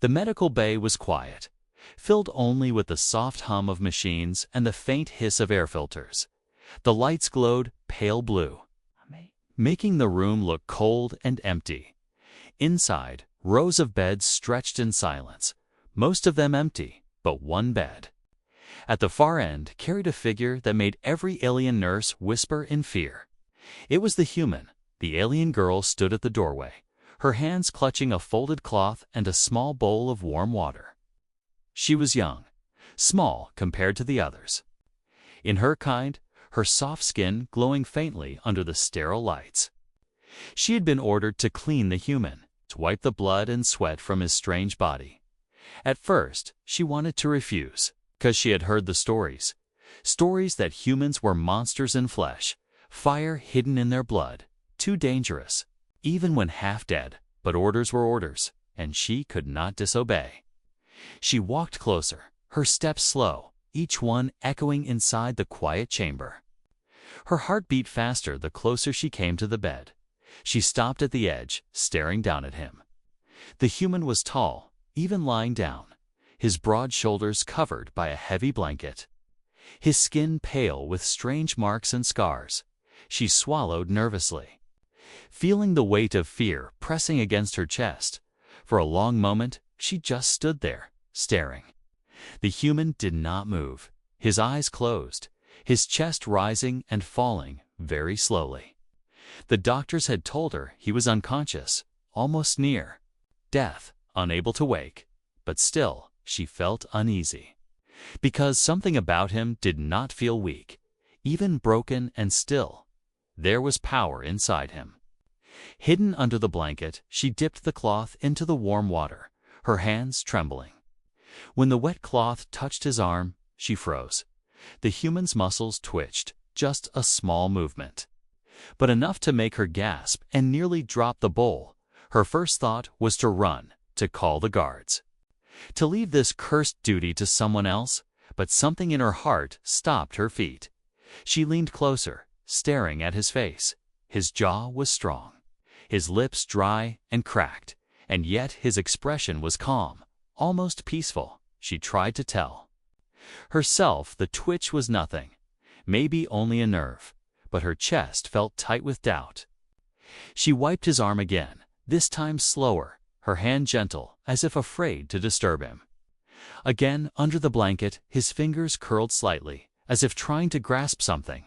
The medical bay was quiet, filled only with the soft hum of machines and the faint hiss of air filters. The lights glowed pale blue, making the room look cold and empty. Inside, rows of beds stretched in silence, most of them empty, but one bed. At the far end carried a figure that made every alien nurse whisper in fear. It was the human. The alien girl stood at the doorway, her hands clutching a folded cloth and a small bowl of warm water. She was young, small compared to the others. In her kind, her soft skin glowing faintly under the sterile lights. She had been ordered to clean the human, to wipe the blood and sweat from his strange body. At first, she wanted to refuse, because she had heard the stories that humans were monsters in flesh, fire hidden in their blood, too dangerous, even when half dead, but orders were orders, and she could not disobey. She walked closer, her steps slow, each one echoing inside the quiet chamber. Her heart beat faster the closer she came to the bed. She stopped at the edge, staring down at him. The human was tall, even lying down, his broad shoulders covered by a heavy blanket. His skin pale with strange marks and scars. She swallowed nervously, feeling the weight of fear pressing against her chest. For a long moment, she just stood there, staring. The human did not move, his eyes closed, his chest rising and falling very slowly. The doctors had told her he was unconscious, almost near death, unable to wake, but still she felt uneasy. Because something about him did not feel weak, even broken and still. There was power inside him. Hidden under the blanket, she dipped the cloth into the warm water, her hands trembling. When the wet cloth touched his arm, she froze. The human's muscles twitched, just a small movement, but enough to make her gasp and nearly drop the bowl. Her first thought was to run, to call the guards, to leave this cursed duty to someone else, but something in her heart stopped her feet. She leaned closer, staring at his face. His jaw was strong, his lips dry and cracked, and yet his expression was calm, almost peaceful. She tried to tell herself the twitch was nothing, maybe only a nerve, but her chest felt tight with doubt. She wiped his arm again, this time slower, her hand gentle, as if afraid to disturb him. Again, under the blanket, his fingers curled slightly, as if trying to grasp something.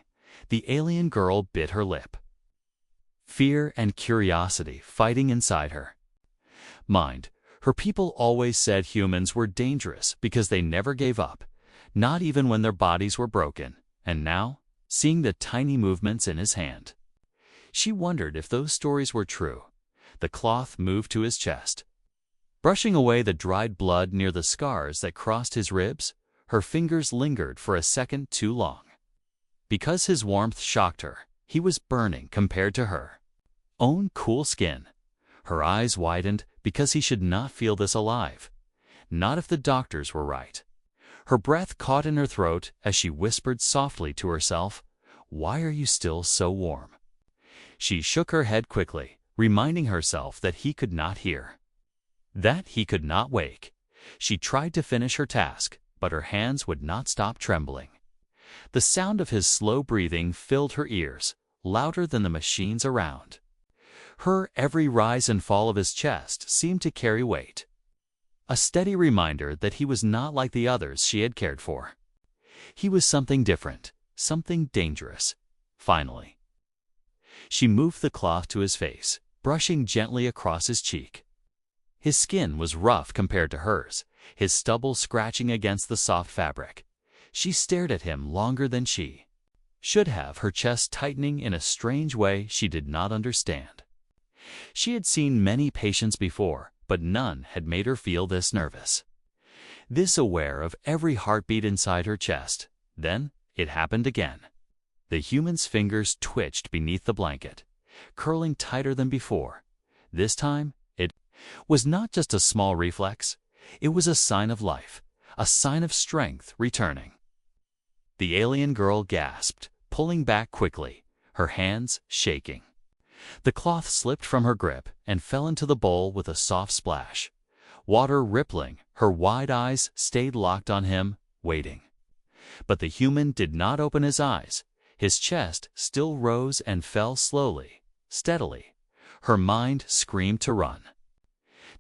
The alien girl bit her lip, fear and curiosity fighting inside her mind. Her people always said humans were dangerous because they never gave up, not even when their bodies were broken. And now, seeing the tiny movements in his hand, she wondered if those stories were true. The cloth moved to his chest, brushing away the dried blood near the scars that crossed his ribs. Her fingers lingered for a second too long. Because his warmth shocked her, he was burning compared to her own cool skin. Her eyes widened because he should not feel this alive. Not if the doctors were right. Her breath caught in her throat as she whispered softly to herself, "Why are you still so warm?" She shook her head quickly, reminding herself that he could not hear, that he could not wake. She tried to finish her task, but her hands would not stop trembling. The sound of his slow breathing filled her ears, louder than the machines around. Her every rise and fall of his chest seemed to carry weight, a steady reminder that he was not like the others she had cared for. He was something different, something dangerous. Finally, she moved the cloth to his face, brushing gently across his cheek. His skin was rough compared to hers, his stubble scratching against the soft fabric. She stared at him longer than she should have, her chest tightening in a strange way she did not understand. She had seen many patients before, but none had made her feel this nervous, this aware of every heartbeat inside her chest. Then it happened again. The human's fingers twitched beneath the blanket, curling tighter than before. This time, it was not just a small reflex. It was a sign of life, a sign of strength returning. The alien girl gasped, pulling back quickly, her hands shaking. The cloth slipped from her grip and fell into the bowl with a soft splash. Water rippling, her wide eyes stayed locked on him, waiting. But the human did not open his eyes. His chest still rose and fell slowly, steadily. Her mind screamed to run,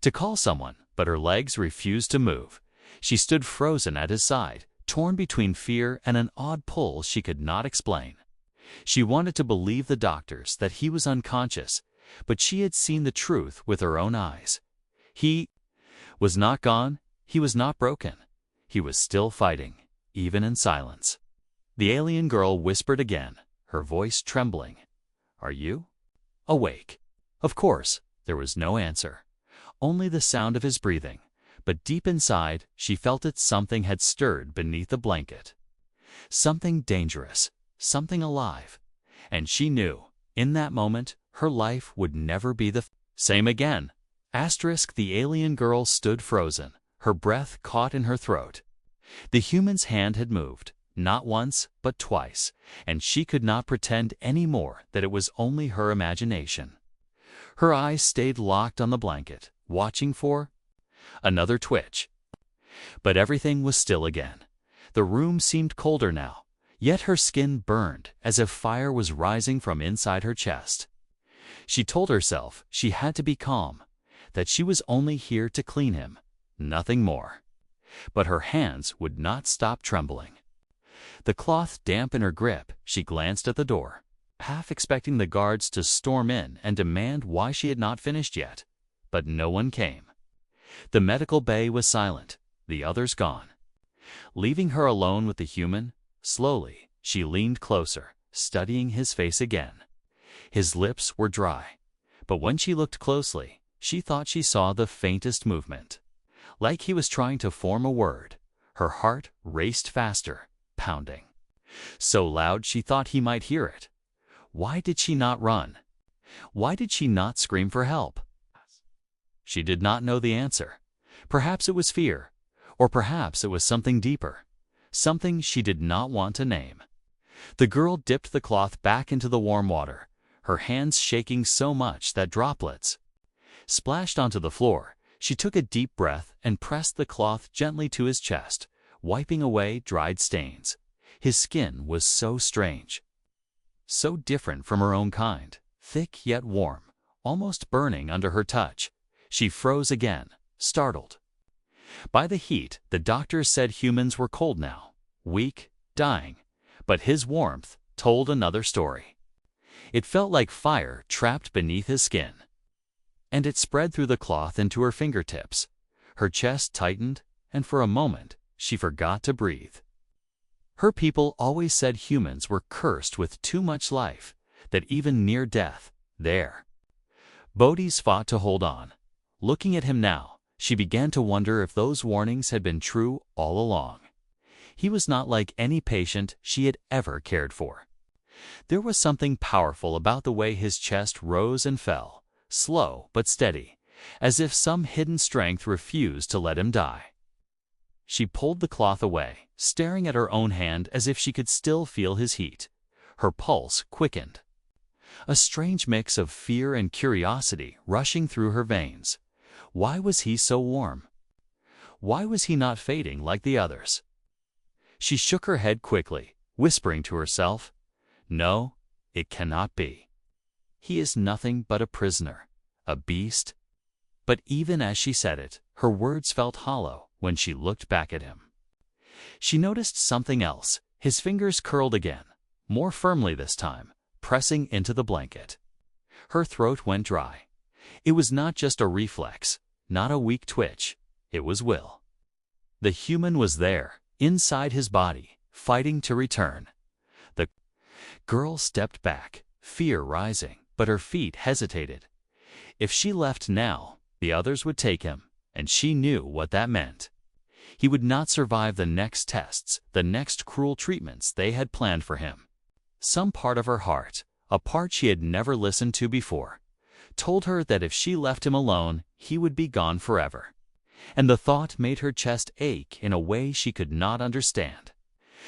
to call someone, but her legs refused to move. She stood frozen at his side, torn between fear and an odd pull she could not explain. She wanted to believe the doctors that he was unconscious, but she had seen the truth with her own eyes. He was not gone, he was not broken. He was still fighting, even in silence. The alien girl whispered again, her voice trembling. "Are you awake?" Of course, there was no answer, only the sound of his breathing. But deep inside, she felt that something had stirred beneath the blanket. Something dangerous, something alive. And she knew, in that moment, her life would never be the same again. The alien girl stood frozen, her breath caught in her throat. The human's hand had moved, not once, but twice, and she could not pretend any more that it was only her imagination. Her eyes stayed locked on the blanket, watching for another twitch. But everything was still again. The room seemed colder now, yet her skin burned as if fire was rising from inside her chest. She told herself she had to be calm, that she was only here to clean him, nothing more. But her hands would not stop trembling. The cloth damp in her grip, she glanced at the door, half expecting the guards to storm in and demand why she had not finished yet. But no one came. The medical bay was silent, the others gone. Leaving her alone with the human, slowly, she leaned closer, studying his face again. His lips were dry, but when she looked closely, she thought she saw the faintest movement. Like he was trying to form a word. Her heart raced faster, pounding. So loud she thought he might hear it. Why did she not run? Why did she not scream for help? She did not know the answer. Perhaps it was fear, or perhaps it was something deeper, something she did not want to name. The girl dipped the cloth back into the warm water, her hands shaking so much that droplets splashed onto the floor. She took a deep breath and pressed the cloth gently to his chest, wiping away dried stains. His skin was so strange, so different from her own kind, thick yet warm, almost burning under her touch. She froze again, startled. By the heat, the doctors said humans were cold now, weak, dying, but his warmth told another story. It felt like fire trapped beneath his skin, and it spread through the cloth into her fingertips. Her chest tightened, and for a moment, she forgot to breathe. Her people always said humans were cursed with too much life, that even near death, their bodies fought to hold on. Looking at him now, she began to wonder if those warnings had been true all along. He was not like any patient she had ever cared for. There was something powerful about the way his chest rose and fell, slow but steady, as if some hidden strength refused to let him die. She pulled the cloth away, staring at her own hand as if she could still feel his heat. Her pulse quickened, a strange mix of fear and curiosity rushing through her veins. Why was he so warm? Why was he not fading like the others? She shook her head quickly, whispering to herself, "No, it cannot be. He is nothing but a prisoner, a beast." But even as she said it, her words felt hollow when she looked back at him. She noticed something else. His fingers curled again, more firmly this time, pressing into the blanket. Her throat went dry. It was not just a reflex, not a weak twitch. It was will. The human was there, inside his body, fighting to return. The girl stepped back, fear rising, but her feet hesitated. If she left now, the others would take him, and she knew what that meant. He would not survive the next tests, the next cruel treatments they had planned for him. Some part of her heart, a part she had never listened to before, told her that if she left him alone, he would be gone forever. And the thought made her chest ache in a way she could not understand.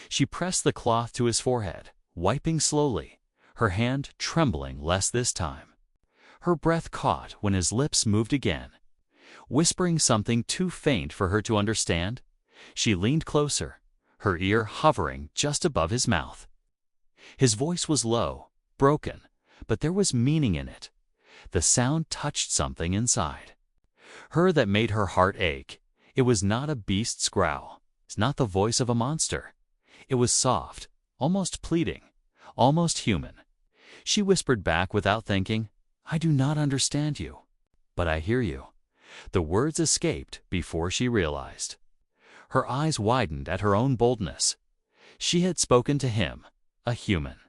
She pressed the cloth to his forehead, wiping slowly, her hand trembling less this time. Her breath caught when his lips moved again. whispering something too faint for her to understand. She leaned closer, her ear hovering just above his mouth. His voice was low, broken, but there was meaning in it. The sound touched something inside her that made her heart ache. It was not a beast's growl. It's not the voice of a monster. It was soft, almost pleading, almost human. She whispered back without thinking, "I do not understand you, but I hear you." The words escaped before she realized. Her eyes widened at her own boldness. She had spoken to him, a human.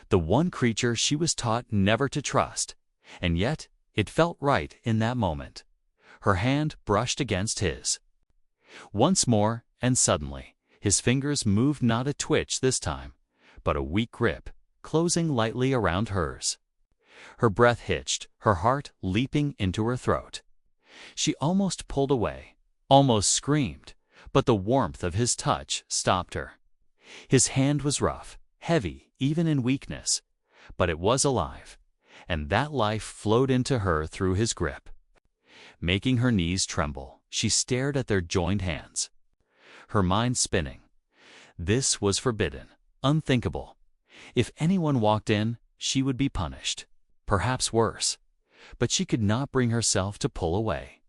The one creature she was taught never to trust, and yet it felt right in that moment. Her hand brushed against his. Once more, and suddenly, his fingers moved, not a twitch this time, but a weak grip, closing lightly around hers. Her breath hitched, her heart leaping into her throat. She almost pulled away, almost screamed, but the warmth of his touch stopped her. His hand was rough, heavy, even in weakness, but it was alive, and that life flowed into her through his grip. Making her knees tremble, she stared at their joined hands, her mind spinning. This was forbidden, unthinkable. If anyone walked in, she would be punished, perhaps worse. But she could not bring herself to pull away.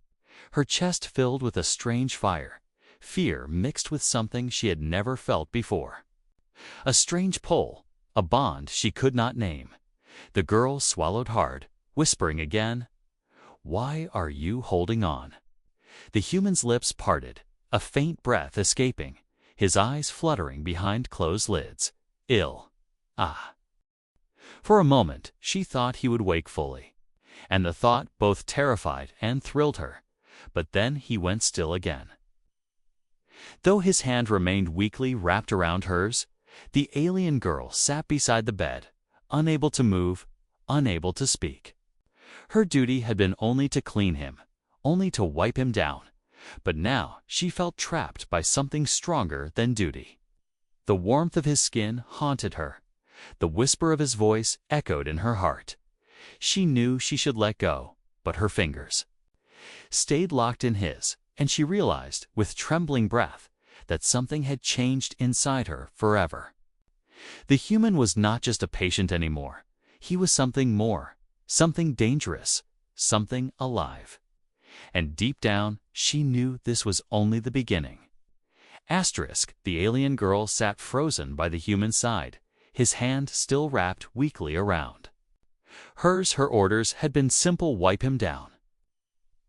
Her chest filled with a strange fire, fear mixed with something she had never felt before. A strange pull, a bond she could not name. The girl swallowed hard, whispering again, "Why are you holding on?" The human's lips parted, a faint breath escaping, his eyes fluttering behind closed lids. Ill. Ah. For a moment, she thought he would wake fully, and the thought both terrified and thrilled her, but then he went still again. Though his hand remained weakly wrapped around hers, the alien girl sat beside the bed, unable to move, unable to speak. Her duty had been only to clean him, only to wipe him down, but now she felt trapped by something stronger than duty. The warmth of his skin haunted her. The whisper of his voice echoed in her heart. She knew she should let go, but her fingers stayed locked in his, and she realized, with trembling breath, that something had changed inside her forever. The human was not just a patient anymore. He was something more, something dangerous, something alive. And deep down, she knew this was only the beginning. The alien girl sat frozen by the human's side, his hand still wrapped weakly around. Her orders had been simple: wipe him down,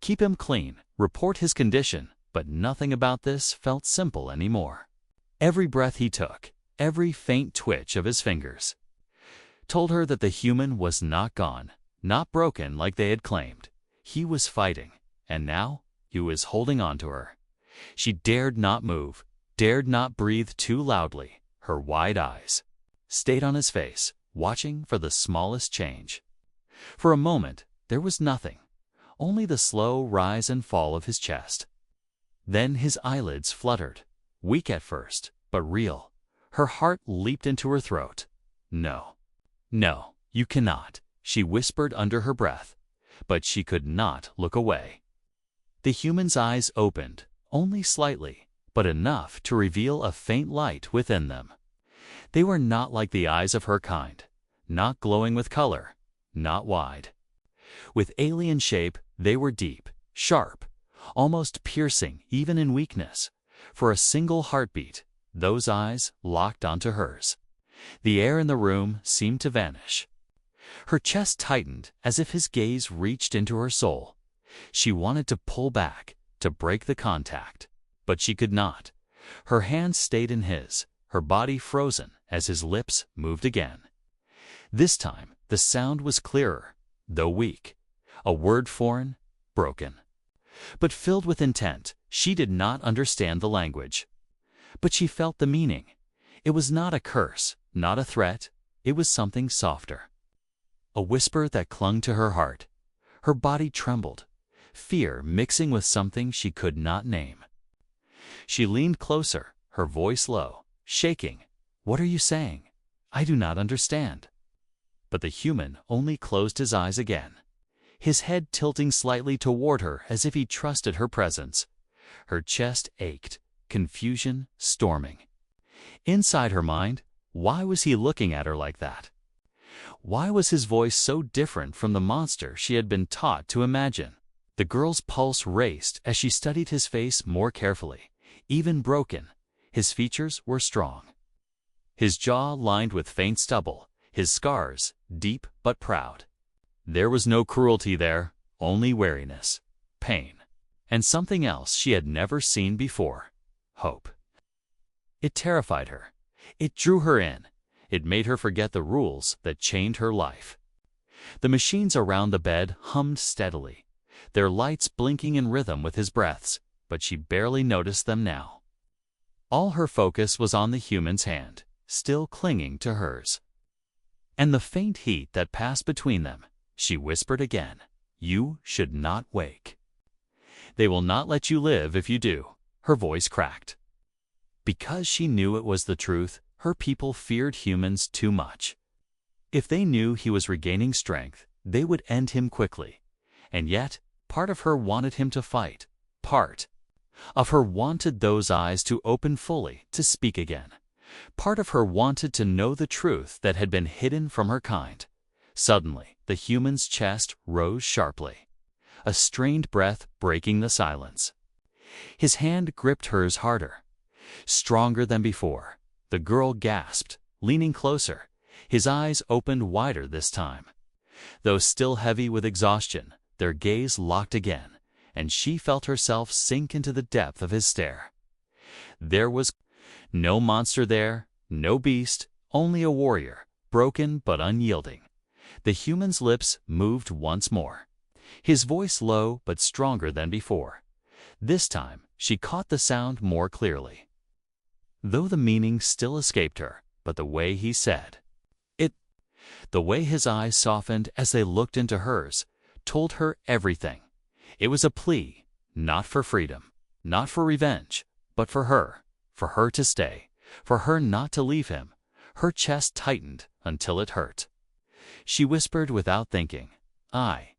keep him clean, report his condition, but nothing about this felt simple anymore. Every breath he took, every faint twitch of his fingers, told her that the human was not gone, not broken like they had claimed. He was fighting, and now he was holding on to her. She dared not move, dared not breathe too loudly. Her wide eyes stayed on his face, watching for the smallest change. For a moment, there was nothing, only the slow rise and fall of his chest. Then his eyelids fluttered, weak at first, but real. Her heart leaped into her throat. "No, no, you cannot," she whispered under her breath, but she could not look away. The human's eyes opened, only slightly, but enough to reveal a faint light within them. They were not like the eyes of her kind, not glowing with color, not wide. With alien shape, they were deep, sharp, almost piercing even in weakness. For a single heartbeat, those eyes locked onto hers. The air in the room seemed to vanish. Her chest tightened as if his gaze reached into her soul. She wanted to pull back, to break the contact, but she could not. Her hand stayed in his, her body frozen as his lips moved again. This time, the sound was clearer, though weak, a word foreign, broken, but filled with intent. She did not understand the language, but she felt the meaning. It was not a curse, not a threat. It was something softer, a whisper that clung to her heart. Her body trembled, fear mixing with something she could not name. She leaned closer, her voice low, shaking. "What are you saying? I do not understand." But the human only closed his eyes again. his head tilting slightly toward her as if he trusted her presence. Her chest ached, confusion storming. Inside her mind, why was he looking at her like that? Why was his voice so different from the monster she had been taught to imagine? The girl's pulse raced as she studied his face more carefully. Even broken, his features were strong. His jaw lined with faint stubble, his scars deep but proud. There was no cruelty there, only wariness, pain, and something else she had never seen before: hope. It terrified her. It drew her in. It made her forget the rules that chained her life. The machines around the bed hummed steadily, their lights blinking in rhythm with his breaths, but she barely noticed them now. All her focus was on the human's hand, still clinging to hers. And the faint heat that passed between them, she whispered again, "You should not wake. They will not let you live if you do." Her voice cracked. Because she knew it was the truth, her people feared humans too much. If they knew he was regaining strength, they would end him quickly. And yet, part of her wanted him to fight. Part of her wanted those eyes to open fully, to speak again. Part of her wanted to know the truth that had been hidden from her kind. Suddenly, the human's chest rose sharply, a strained breath breaking the silence. His hand gripped hers harder, stronger than before. The girl gasped, leaning closer. His eyes opened wider this time. Though still heavy with exhaustion, their gaze locked again, and she felt herself sink into the depth of his stare. There was no monster there, no beast, only a warrior, broken but unyielding. The human's lips moved once more, his voice low but stronger than before. This time, she caught the sound more clearly, though the meaning still escaped her. But the way he said it, the way his eyes softened as they looked into hers, told her everything. It was a plea, not for freedom, not for revenge, but for her to stay, for her not to leave him. Her chest tightened until it hurt. She whispered without thinking, I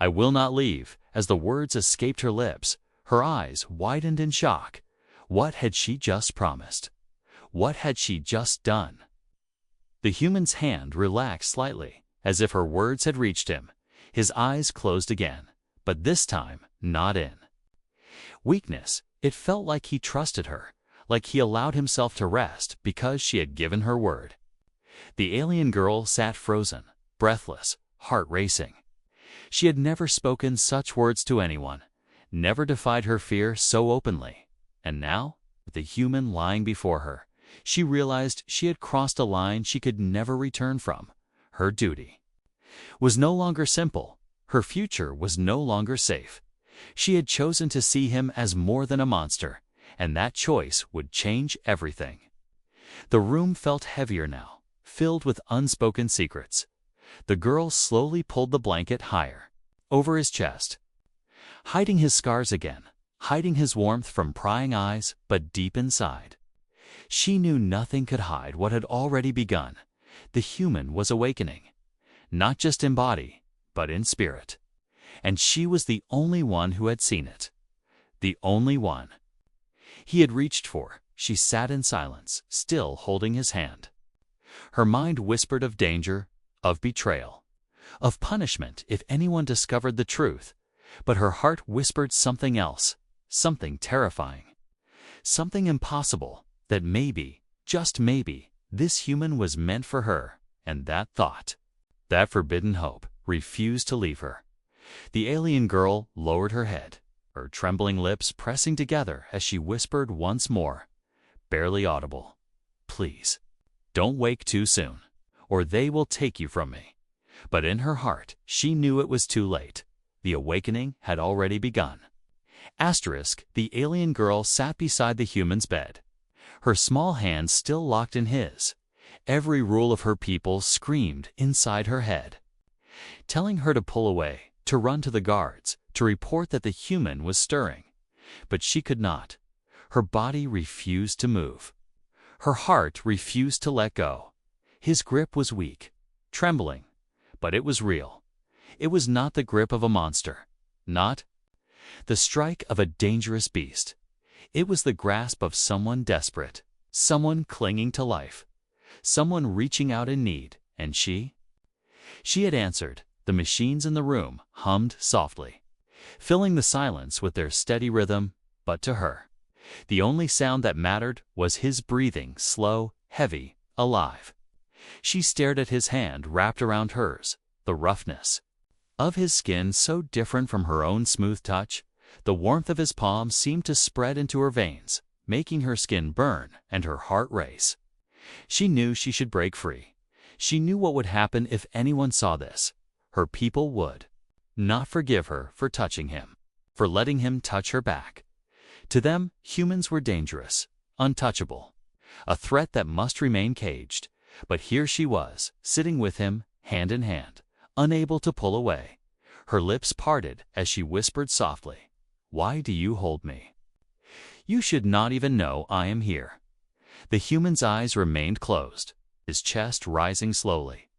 will not leave." As the words escaped her lips, her eyes widened in shock. What had she just promised? What had she just done? The human's hand relaxed slightly, as if her words had reached him. His eyes closed again, but this time not in weakness. It felt like he trusted her, like he allowed himself to rest because she had given her word. The alien girl sat frozen, breathless, heart racing. She had never spoken such words to anyone, never defied her fear so openly. And now, with the human lying before her, she realized she had crossed a line she could never return from. Her duty was no longer simple. Her future was no longer safe. She had chosen to see him as more than a monster, and that choice would change everything. The room felt heavier now, filled with unspoken secrets. The girl slowly pulled the blanket higher, over his chest, hiding his scars again, hiding his warmth from prying eyes, but deep inside, she knew nothing could hide what had already begun. The human was awakening, not just in body, but in spirit. And she was the only one who had seen it. The only one he had reached for. She sat in silence, still holding his hand. Her mind whispered of danger, of betrayal, of punishment if anyone discovered the truth. But her heart whispered something else, something terrifying, something impossible, that maybe, just maybe, this human was meant for her. And that thought, that forbidden hope, refused to leave her. The alien girl lowered her head, her trembling lips pressing together as she whispered once more, barely audible, "Please, don't wake too soon, or they will take you from me." But in her heart, she knew it was too late. The awakening had already begun. The alien girl sat beside the human's bed, her small hand still locked in his. Every rule of her people screamed inside her head, telling her to pull away, to run to the guards, to report that the human was stirring. But she could not. Her body refused to move. Her heart refused to let go. His grip was weak, trembling, but it was real. It was not the grip of a monster, not the strike of a dangerous beast. It was the grasp of someone desperate, someone clinging to life, someone reaching out in need, and she? She had answered. The machines in the room hummed softly, filling the silence with their steady rhythm, but to her, the only sound that mattered was his breathing, slow, heavy, alive. She stared at his hand wrapped around hers, the roughness of his skin so different from her own smooth touch. The warmth of his palm seemed to spread into her veins, making her skin burn and her heart race. She knew she should break free. She knew what would happen if anyone saw this. Her people would not forgive her for touching him, for letting him touch her back. To them, humans were dangerous, untouchable, a threat that must remain caged. But here she was, sitting with him, hand in hand, unable to pull away. Her lips parted as she whispered softly, "Why do you hold me? You should not even know I am here." The human's eyes remained closed, his chest rising slowly,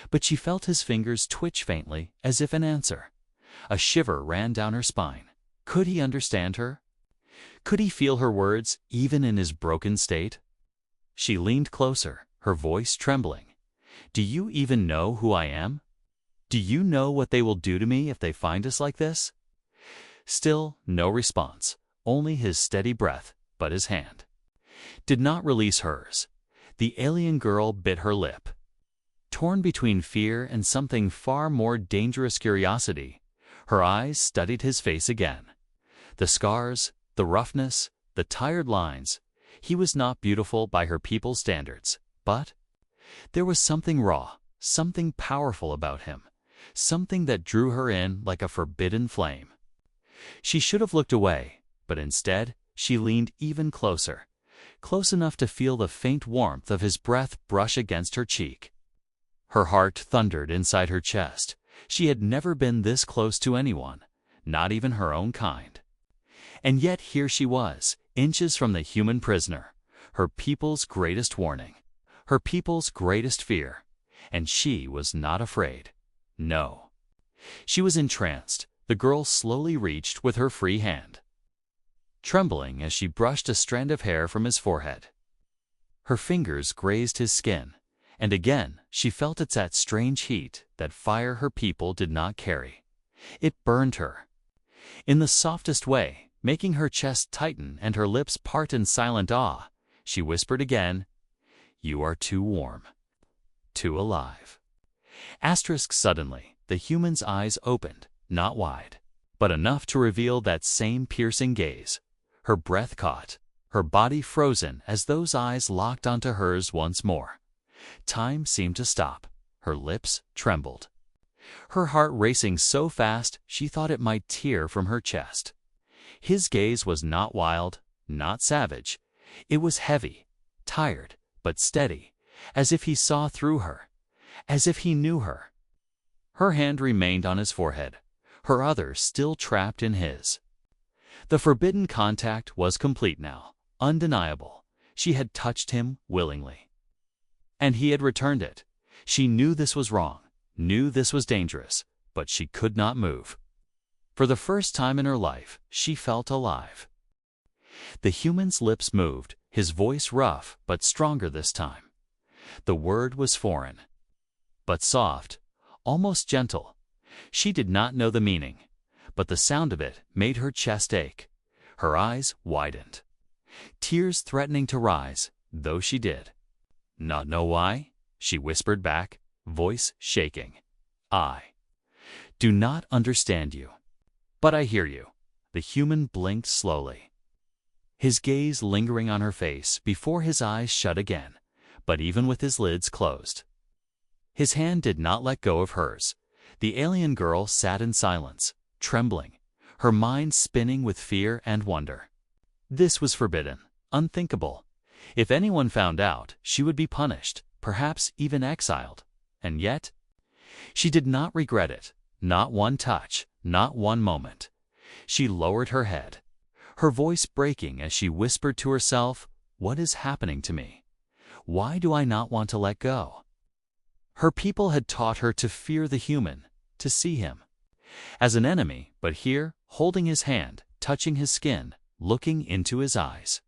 but she felt his fingers twitch faintly as if in answer. A shiver ran down her spine. Could he understand her? Could he feel her words, even in his broken state? She leaned closer, her voice trembling. "Do you even know who I am? Do you know what they will do to me if they find us like this?" Still no response, only his steady breath, but his hand did not release hers. The alien girl bit her lip. Torn between fear and something far more dangerous, curiosity, her eyes studied his face again. The scars, the roughness, the tired lines. He was not beautiful by her people's standards, but there was something raw, something powerful about him, something that drew her in like a forbidden flame. She should have looked away, but instead she leaned even closer, close enough to feel the faint warmth of his breath brush against her cheek. Her heart thundered inside her chest. She had never been this close to anyone, not even her own kind. And yet here she was, inches from the human prisoner, her people's greatest warning, her people's greatest fear. And she was not afraid. No. She was entranced. The girl slowly reached with her free hand, trembling as she brushed a strand of hair from his forehead. Her fingers grazed his skin, and again she felt that strange heat, that fire her people did not carry. It burned her in the softest way, making her chest tighten and her lips part in silent awe. She whispered again, "You are too warm, too alive." Suddenly, the human's eyes opened, not wide, but enough to reveal that same piercing gaze. Her breath caught, her body frozen as those eyes locked onto hers once more. Time seemed to stop. Her lips trembled, her heart racing so fast she thought it might tear from her chest. His gaze was not wild, not savage. It was heavy, tired, but steady, as if he saw through her, as if he knew her. Her hand remained on his forehead, her other still trapped in his. The forbidden contact was complete now, undeniable. She had touched him willingly, and he had returned it. She knew this was wrong, knew this was dangerous, but she could not move. For the first time in her life, she felt alive. The human's lips moved, his voice rough but stronger this time. The word was foreign, but soft, almost gentle. She did not know the meaning, but the sound of it made her chest ache. Her eyes widened, tears threatening to rise, though she did not know why. She whispered back, voice shaking, "I do not understand you, but I hear you." The human blinked slowly, his gaze lingering on her face before his eyes shut again. But even with his lids closed, his hand did not let go of hers. The alien girl sat in silence, trembling, her mind spinning with fear and wonder. This was forbidden, unthinkable. If anyone found out, she would be punished, perhaps even exiled. And yet, she did not regret it, not one touch, not one moment. She lowered her head, her voice breaking as she whispered to herself, "What is happening to me? Why do I not want to let go?" Her people had taught her to fear the human, to see him. As an enemy, but here, holding his hand, touching his skin, looking into his eyes.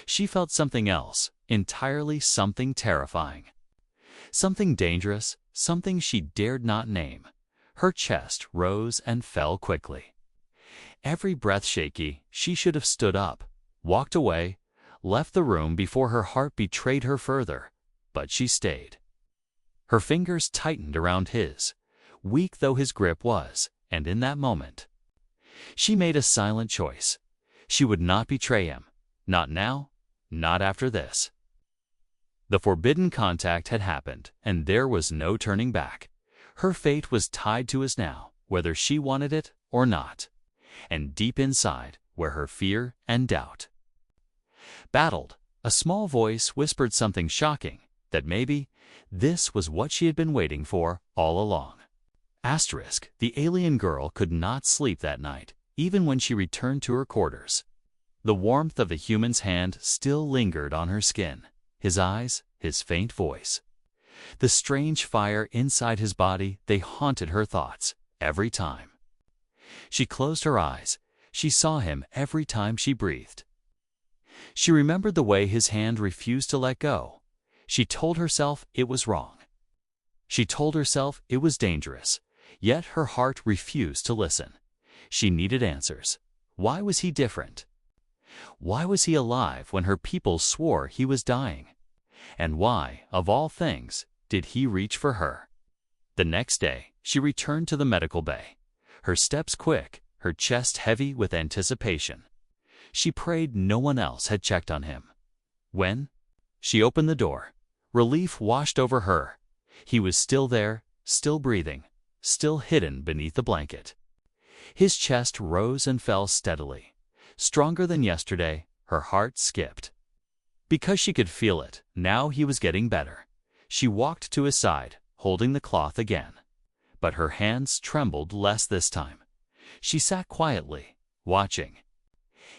She felt something else, entirely something terrifying. Something dangerous, something she dared not name. Her chest rose and fell quickly. Every breath shaky, she should have stood up, walked away, left the room before her heart betrayed her further, but she stayed. Her fingers tightened around his, weak though his grip was, and in that moment, she made a silent choice. She would not betray him, not now, not after this. The forbidden contact had happened, and there was no turning back. Her fate was tied to his now, whether she wanted it or not. And deep inside were her fear and doubt. Battled, a small voice whispered something shocking, that maybe this was what she had been waiting for all along. The alien girl could not sleep that night, even when she returned to her quarters. The warmth of the human's hand still lingered on her skin, his eyes, his faint voice. The strange fire inside his body, they haunted her thoughts every time. She closed her eyes. She saw him every time she breathed. She remembered the way his hand refused to let go. She told herself it was wrong. She told herself it was dangerous, yet her heart refused to listen. She needed answers. Why was he different? Why was he alive when her people swore he was dying? And why, of all things, did he reach for her? The next day, she returned to the medical bay, her steps quick, her chest heavy with anticipation. She prayed no one else had checked on him. When she opened the door, relief washed over her. He was still there, still breathing, still hidden beneath the blanket. His chest rose and fell steadily. Stronger than yesterday, her heart skipped. Because she could feel it, now he was getting better. She walked to his side, holding the cloth again. But her hands trembled less this time. She sat quietly, watching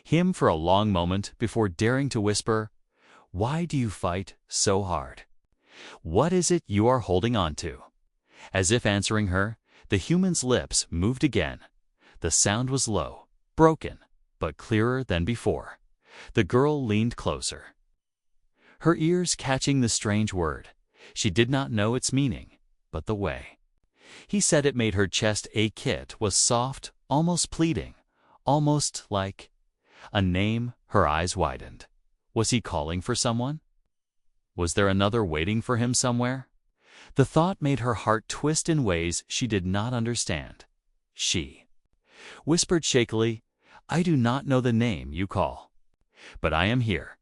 him for a long moment before daring to whisper, "Why do you fight so hard? What is it you are holding on to?" As if answering her, the human's lips moved again. The sound was low, broken, but clearer than before. The girl leaned closer, her ears catching the strange word. She did not know its meaning, but the way he said it made her chest ache. It was soft, almost pleading, almost like a name. Her eyes widened. Was he calling for someone? Was there another waiting for him somewhere? The thought made her heart twist in ways she did not understand. She whispered shakily, "I do not know the name you call, but I am here."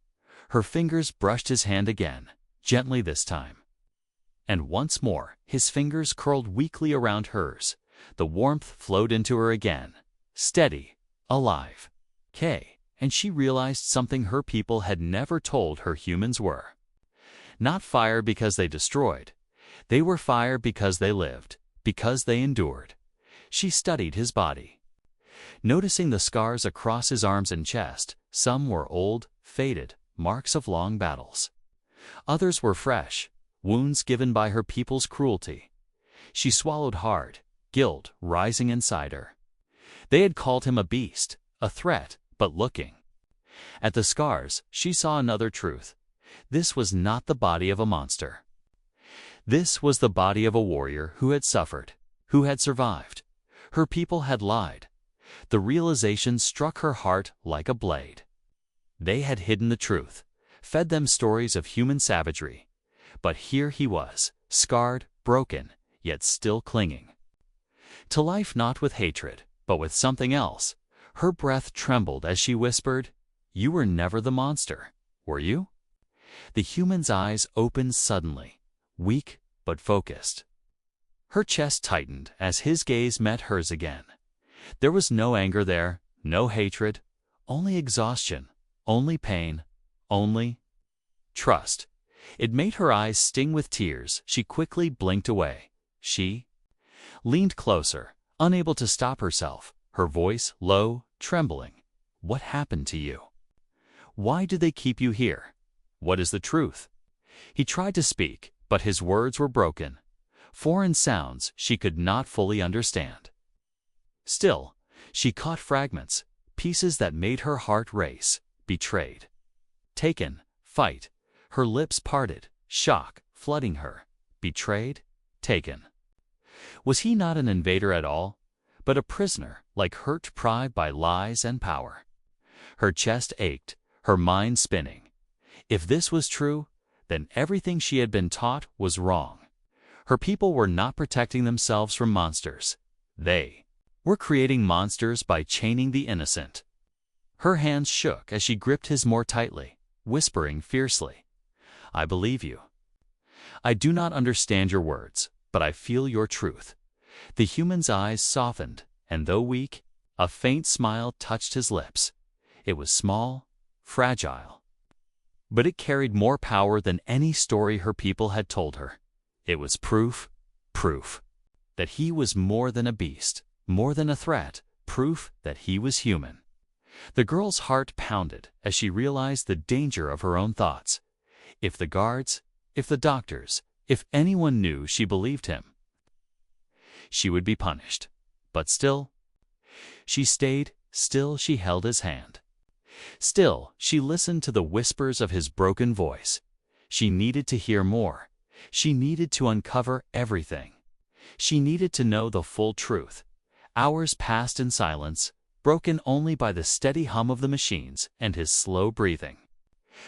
Her fingers brushed his hand again, gently this time. And once more, his fingers curled weakly around hers. The warmth flowed into her again, steady, alive. And she realized something her people had never told her humans were. Not fire because they destroyed. They were fire because they lived, because they endured. She studied his body, noticing the scars across his arms and chest. Some were old, faded, marks of long battles. Others were fresh, wounds given by her people's cruelty. She swallowed hard, guilt rising inside her. They had called him a beast, a threat, but looking at the scars, she saw another truth. This was not the body of a monster. This was the body of a warrior who had suffered, who had survived. Her people had lied. The realization struck her heart like a blade. They had hidden the truth, fed them stories of human savagery. But here he was, scarred, broken, yet still clinging to life, not with hatred, but with something else. Her breath trembled as she whispered, "You were never the monster, were you?" The human's eyes opened suddenly, weak but focused. Her chest tightened as his gaze met hers again. There was no anger there, no hatred, only exhaustion, only pain, only trust. It made her eyes sting with tears. She quickly blinked away. She leaned closer, unable to stop herself, her voice low, trembling. "What happened to you? Why do they keep you here? What is the truth?" He tried to speak, but his words were broken. foreign sounds she could not fully understand. Still, she caught fragments, pieces that made her heart race. Betrayed. Taken. Fight. Her lips parted, shock flooding her. Betrayed. Taken. Was he not an invader at all, but a prisoner, like hurt pride by lies and power? Her chest ached, her mind spinning. If this was true, then everything she had been taught was wrong. Her people were not protecting themselves from monsters. They were creating monsters by chaining the innocent. Her hands shook as she gripped his more tightly, whispering fiercely, "I believe you. I do not understand your words, but I feel your truth." The human's eyes softened, and though weak, a faint smile touched his lips. It was small, fragile, but it carried more power than any story her people had told her. It was proof that he was more than a beast, more than a threat, proof that he was human. The girl's heart pounded as she realized the danger of her own thoughts. If the guards, if the doctors, if anyone knew she believed him, she would be punished. But still, she stayed, still she held his hand. Still, she listened to the whispers of his broken voice. She needed to hear more. She needed to uncover everything. She needed to know the full truth. Hours passed in silence, broken only by the steady hum of the machines and his slow breathing.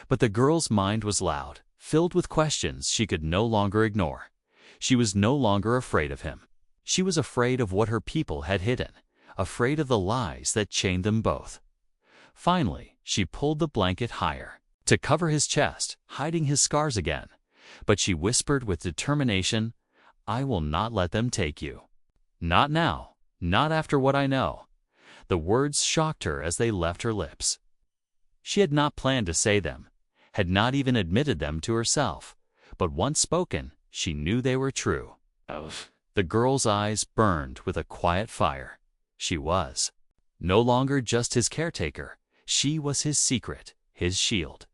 But the girl's mind was loud, filled with questions she could no longer ignore. She was no longer afraid of him. She was afraid of what her people had hidden, afraid of the lies that chained them both. Finally, she pulled the blanket higher, to cover his chest, hiding his scars again. But she whispered with determination, "I will not let them take you. Not now, not after what I know." The words shocked her as they left her lips. She had not planned to say them, had not even admitted them to herself, but once spoken, she knew they were true. The girl's eyes burned with a quiet fire. She was no longer just his caretaker. She was his secret, his shield.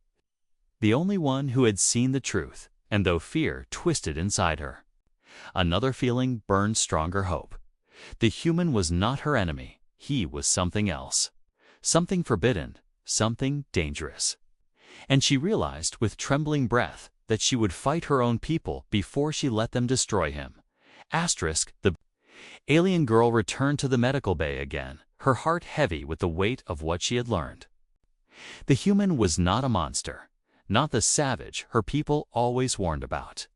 The only one who had seen the truth, and though fear twisted inside her, another feeling burned stronger hope. The human was not her enemy. He was something else, something forbidden, something dangerous. And she realized with trembling breath that she would fight her own people before she let them destroy him. The alien girl returned to the medical bay again, her heart heavy with the weight of what she had learned. The human was not a monster, not the savage her people always warned about.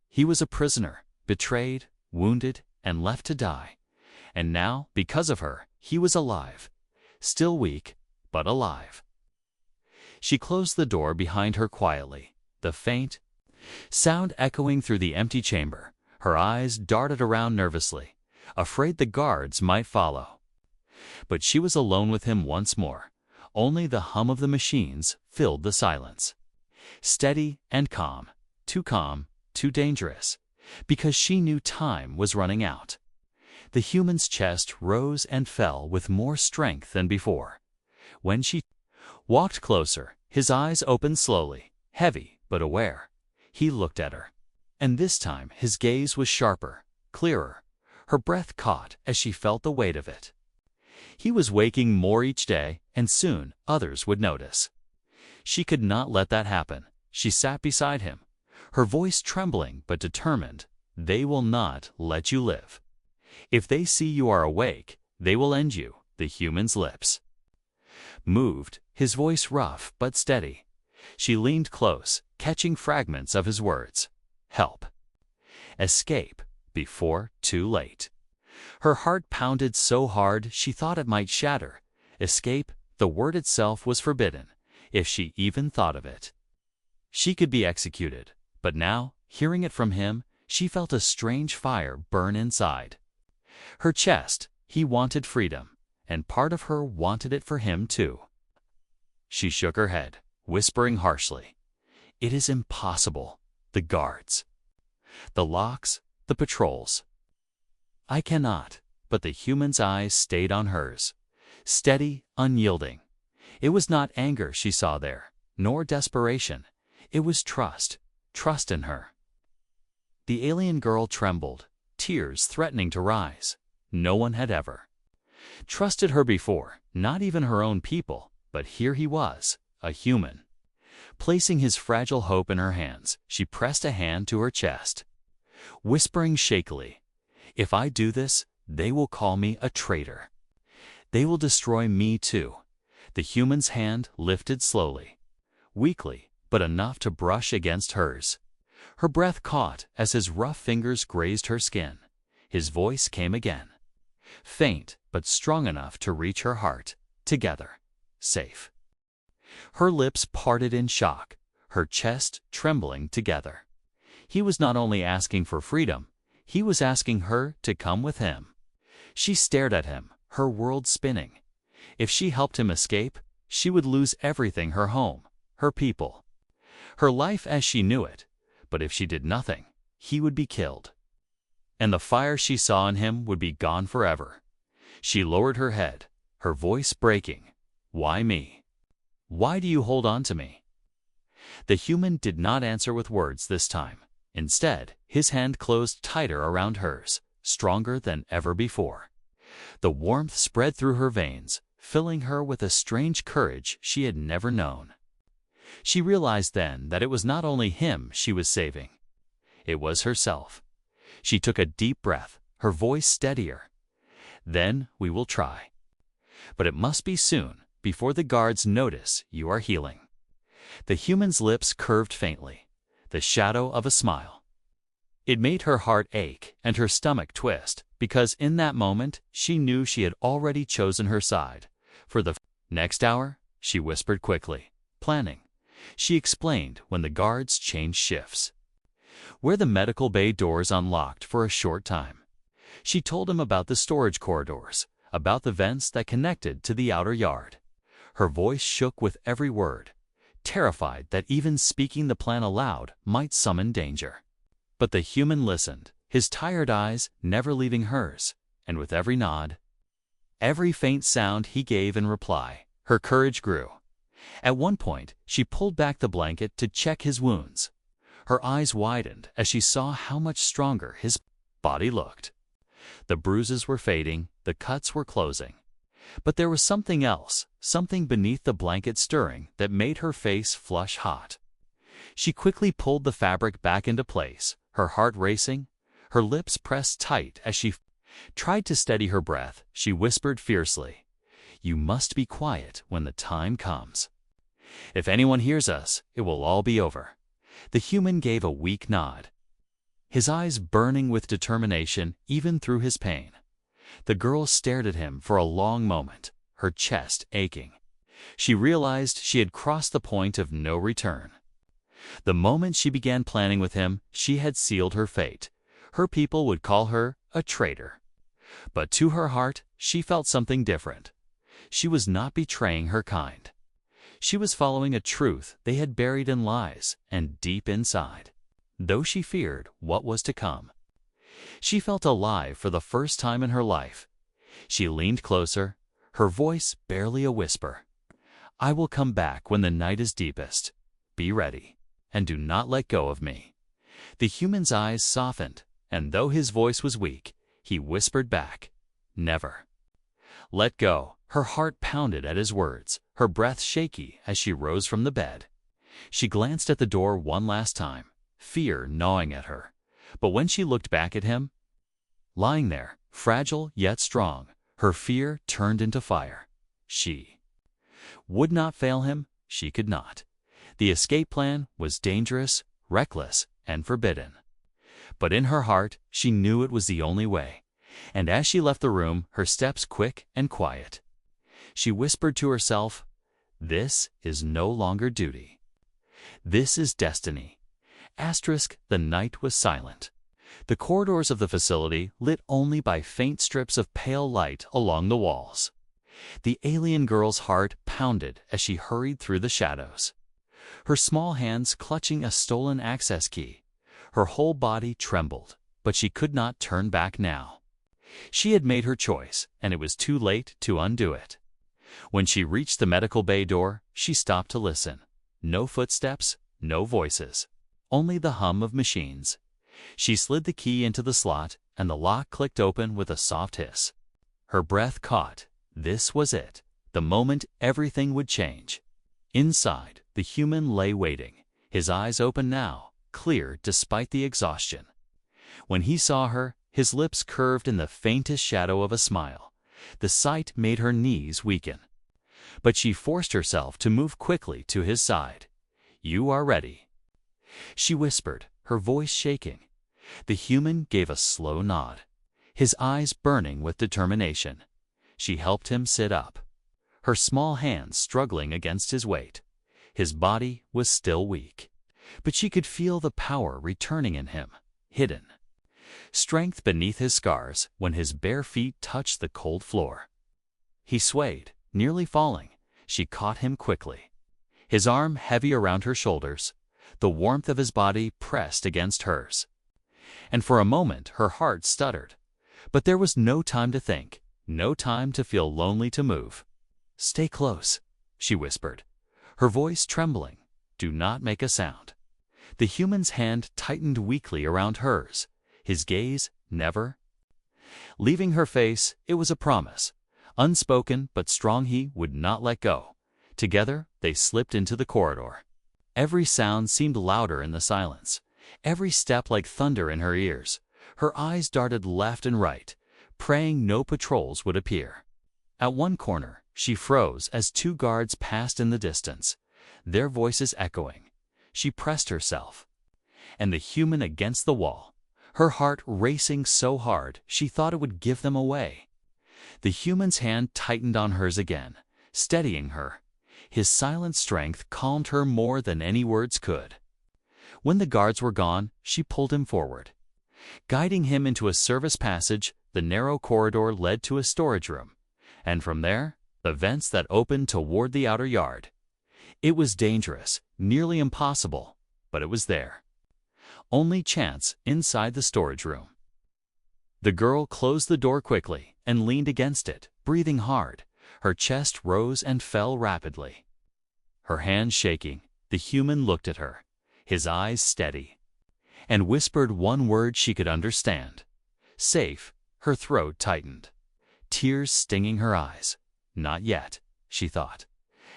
He was a prisoner, betrayed, wounded, and left to die. And now, because of her, he was alive. Still weak, but alive. She closed the door behind her quietly, the faint sound echoing through the empty chamber. Her eyes darted around nervously, afraid the guards might follow. But she was alone with him once more. Only the hum of the machines filled the silence. Steady and calm, too dangerous, because she knew time was running out. The human's chest rose and fell with more strength than before. When she walked closer, his eyes opened slowly, heavy but aware. He looked at her, and this time his gaze was sharper, clearer. Her breath caught as she felt the weight of it. He was waking more each day, and soon others would notice. She could not let that happen. She sat beside him, her voice trembling but determined. "They will not let you live. If they see you are awake, they will end you." The human's lips moved, his voice rough but steady. She leaned close, catching fragments of his words. Help. Escape, before too late. Her heart pounded so hard she thought it might shatter. Escape, the word itself was forbidden, if she even thought of it. She could be executed, but now, hearing it from him, she felt a strange fire burn inside her chest. He wanted freedom, and part of her wanted it for him too. She shook her head, whispering harshly, "It is impossible. The guards, the locks, the patrols. I cannot." But the human's eyes stayed on hers, steady, unyielding. It was not anger she saw there, nor desperation. It was trust in her. The alien girl trembled, tears threatening to rise. No one had ever trusted her before, not even her own people, but here he was, a human. Placing his fragile hope in her hands, she pressed a hand to her chest, whispering shakily, "If I do this, they will call me a traitor. They will destroy me too." The human's hand lifted slowly, weakly, but enough to brush against hers. Her breath caught as his rough fingers grazed her skin. His voice came again, faint but strong enough to reach her heart. "Together. Safe." Her lips parted in shock, her chest trembling together. He was not only asking for freedom, he was asking her to come with him. She stared at him, her world spinning. If she helped him escape, she would lose everything: her home, her people, her life as she knew it. But if she did nothing, he would be killed. And the fire she saw in him would be gone forever. She lowered her head, her voice breaking. "Why me? Why do you hold on to me?" The human did not answer with words this time. Instead, his hand closed tighter around hers, stronger than ever before. The warmth spread through her veins, filling her with a strange courage she had never known. She realized then that it was not only him she was saving. It was herself. She took a deep breath, her voice steadier. "Then we will try. But it must be soon, before the guards notice you are healing." The human's lips curved faintly, the shadow of a smile. It made her heart ache and her stomach twist, because in that moment she knew she had already chosen her side. For the next hour, she whispered quickly, planning. She explained when the guards changed shifts, where the medical bay doors unlocked for a short time. She told him about the storage corridors, about the vents that connected to the outer yard. Her voice shook with every word, terrified that even speaking the plan aloud might summon danger. But the human listened, his tired eyes never leaving hers, and with every nod, every faint sound he gave in reply, her courage grew. At one point, she pulled back the blanket to check his wounds. Her eyes widened as she saw how much stronger his body looked. The bruises were fading, the cuts were closing. But there was something else, something beneath the blanket stirring, that made her face flush hot. She quickly pulled the fabric back into place, her heart racing, her lips pressed tight as she tried to steady her breath. She whispered fiercely, "You must be quiet when the time comes. If anyone hears us, it will all be over." The human gave a weak nod, his eyes burning with determination even through his pain. The girl stared at him for a long moment, her chest aching. She realized she had crossed the point of no return. The moment she began planning with him, she had sealed her fate. Her people would call her a traitor. But to her heart, she felt something different. She was not betraying her kind. She was following a truth they had buried in lies and deep inside. Though she feared what was to come, she felt alive for the first time in her life. She leaned closer, her voice barely a whisper. "I will come back when the night is deepest. Be ready, and do not let go of me." The human's eyes softened, and though his voice was weak, he whispered back, "Never let go." Her heart pounded at his words, her breath shaky as she rose from the bed. She glanced at the door one last time, fear gnawing at her. But when she looked back at him, lying there, fragile yet strong, her fear turned into fire. She would not fail him, she could not. The escape plan was dangerous, reckless, and forbidden. But in her heart, she knew it was the only way. And as she left the room, her steps quick and quiet, she whispered to herself, "This is no longer duty. This is destiny." The night was silent. The corridors of the facility lit only by faint strips of pale light along the walls. The alien girl's heart pounded as she hurried through the shadows, her small hands clutching a stolen access key. Her whole body trembled, but she could not turn back now. She had made her choice, and it was too late to undo it. When she reached the medical bay door, she stopped to listen. No footsteps, no voices, only the hum of machines. She slid the key into the slot, and the lock clicked open with a soft hiss. Her breath caught. This was it, the moment everything would change. Inside, the human lay waiting, his eyes open now, clear despite the exhaustion. When he saw her, his lips curved in the faintest shadow of a smile. The sight made her knees weaken. But she forced herself to move quickly to his side. "You are ready," she whispered, her voice shaking. The human gave a slow nod, his eyes burning with determination. She helped him sit up, her small hands struggling against his weight. His body was still weak, but she could feel the power returning in him, hidden. Strength beneath his scars when his bare feet touched the cold floor. He swayed, nearly falling. She caught him quickly, his arm heavy around her shoulders, the warmth of his body pressed against hers. And for a moment her heart stuttered. But there was no time to think, no time to feel lonely to move. "Stay close," she whispered, her voice trembling. "Do not make a sound." The human's hand tightened weakly around hers, his gaze never leaving her face. It was a promise, unspoken but strong. He would not let go. Together they slipped into the corridor. Every sound seemed louder in the silence, every step like thunder in her ears. Her eyes darted left and right, praying no patrols would appear. At one corner, she froze as two guards passed in the distance, their voices echoing. She pressed herself, and the human against the wall, her heart racing so hard she thought it would give them away. The human's hand tightened on hers again, steadying her. His silent strength calmed her more than any words could. When the guards were gone, she pulled him forward. Guiding him into a service passage, the narrow corridor led to a storage room, and from there, the vents that opened toward the outer yard. It was dangerous, nearly impossible, but it was there. Only chance inside the storage room. The girl closed the door quickly and leaned against it, breathing hard. Her chest rose and fell rapidly. Her hands shaking, the human looked at her, his eyes steady, and whispered one word she could understand. "Safe." Her throat tightened, tears stinging her eyes. Not yet, she thought.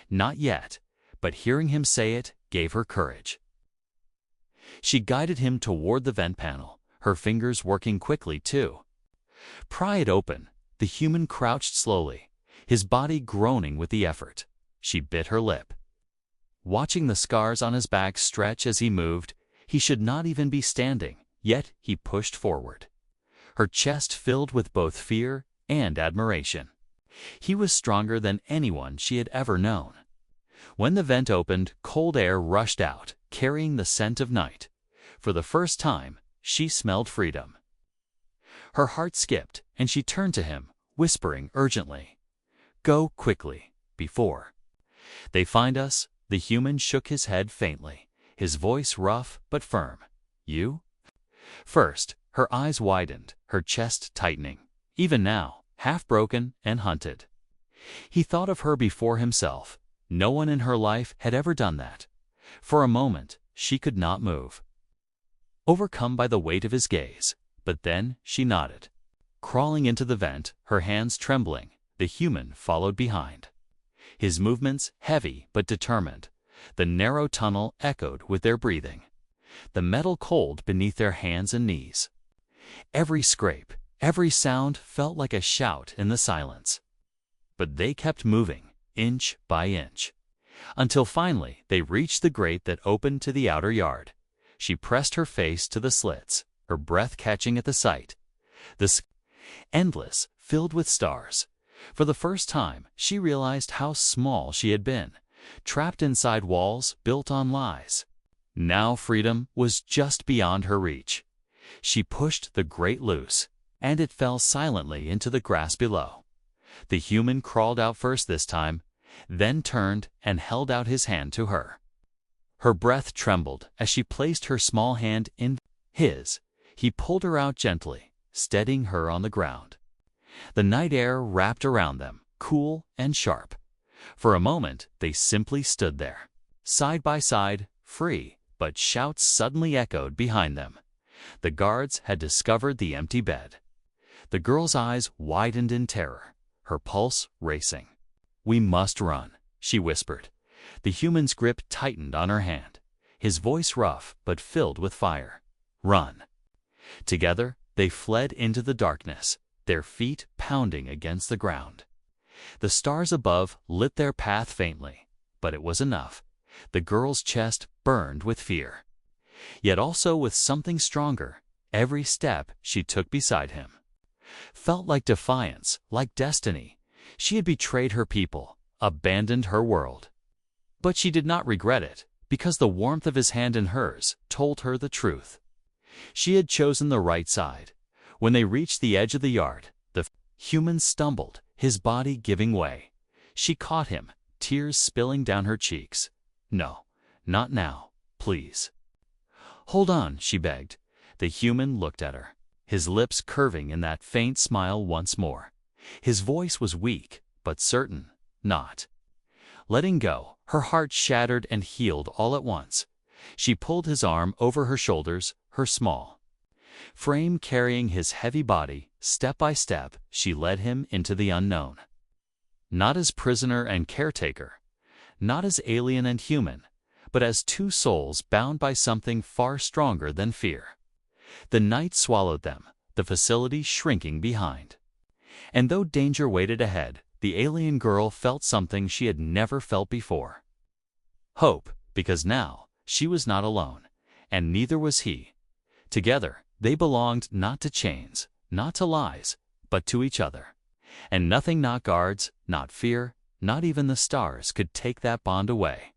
Not yet, but hearing him say it gave her courage. She guided him toward the vent panel, her fingers working quickly too. Pry it open. The human crouched slowly, his body groaning with the effort. She bit her lip, watching the scars on his back stretch as he moved. He should not even be standing, yet he pushed forward, her chest filled with both fear and admiration. He was stronger than anyone she had ever known. When the vent opened, cold air rushed out, carrying the scent of night. For the first time, she smelled freedom. Her heart skipped, and she turned to him, whispering urgently, "Go quickly, before they find us." The human shook his head faintly, his voice rough but firm. "You?" First, her eyes widened, her chest tightening. Even now, half broken and hunted. He thought of her before himself. No one in her life had ever done that. For a moment, she could not move, overcome by the weight of his gaze. But then she nodded. Crawling into the vent, her hands trembling, the human followed behind. His movements heavy but determined. The narrow tunnel echoed with their breathing, the metal cold beneath their hands and knees. Every scrape, every sound felt like a shout in the silence. But they kept moving, inch by inch, until finally they reached the grate that opened to the outer yard. She pressed her face to the slits, her breath catching at the sight. The sky, endless, filled with stars. For the first time, she realized how small she had been, trapped inside walls built on lies. Now freedom was just beyond her reach. She pushed the grate loose, and it fell silently into the grass below. The human crawled out first this time, then turned and held out his hand to her. Her breath trembled as she placed her small hand in his. He pulled her out gently, steadying her on the ground. The night air wrapped around them, cool and sharp. For a moment, they simply stood there, side by side, free, but shouts suddenly echoed behind them. The guards had discovered the empty bed. The girl's eyes widened in terror, her pulse racing. "We must run," she whispered. The human's grip tightened on her hand, his voice rough but filled with fire. "Run." Together, they fled into the darkness, their feet pounding against the ground. The stars above lit their path faintly, but it was enough. The girl's chest burned with fear, yet also with something stronger. Every step she took beside him felt like defiance, like destiny. She had betrayed her people, abandoned her world. But she did not regret it, because the warmth of his hand in hers told her the truth. She had chosen the right side. When they reached the edge of the yard, the human stumbled, his body giving way. She caught him, tears spilling down her cheeks. "No, not now, please." "Hold on," she begged. The human looked at her, his lips curving in that faint smile once more. His voice was weak, but certain. "Not." Letting go, her heart shattered and healed all at once. She pulled his arm over her shoulders, her small frame carrying his heavy body. Step by step, she led him into the unknown. Not as prisoner and caretaker, not as alien and human, but as two souls bound by something far stronger than fear. The night swallowed them, the facility shrinking behind. And though danger waited ahead, the alien girl felt something she had never felt before. Hope, because now she was not alone, and neither was he. Together, they belonged not to chains, not to lies, but to each other. And nothing, not guards, not fear, not even the stars, could take that bond away.